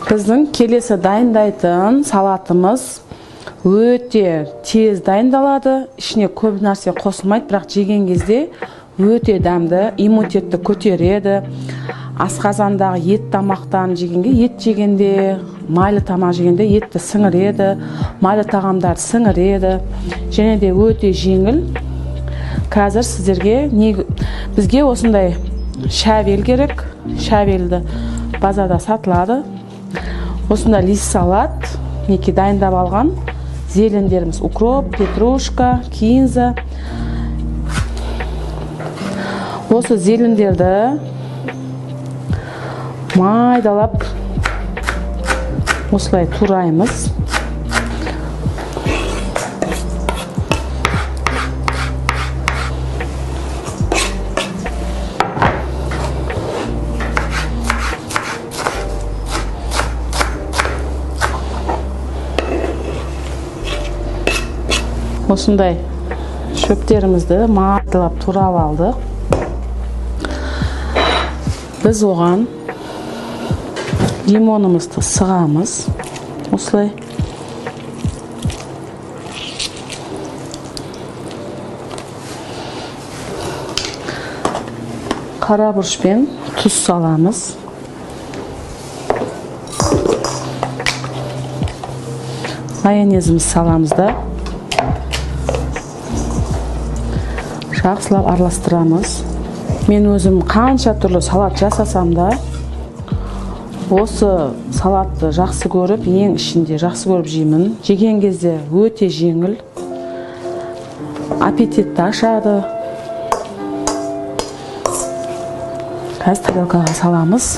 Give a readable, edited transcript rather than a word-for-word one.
Біздің келесі дайындайтын салатымыз өте тез дайындалады. Ішіне көп нәрсе қосылмайды, бірақ жеген кезде өте дәмді, иммунитетті көтереді. Асқазандағы ет тамақтан жегенге, ет жегенде, майлы тамақ жегенде етті сіңіреді, майлы тағамдар сіңіреді. Және де өте жеңіл. Қазір сіздерге бізге осындай шәвел керек. Шәвелді базарда сатылады. Осында лист салат, неке дайындап алған зелендеріміз: укроп, петрушка, кинза. Осы зелендерді майдалап осылай тураймыз. Осындай шөптерімізді майдалап турап алдық. Біз оған лимонымызды сығамыз. Осылай. Қара бұрышпен тұз саламыз. Майонезіміз саламыз да. Жақсылап араластырамыз. Мен өзім қанша түрлі салат жасасам да, осы салатты жақсы көріп, ең ішінде жақсы көріп жеймін. Жеген кезде өте жеңіл, аппетитті ашады. Қазір тарелкаға саламыз.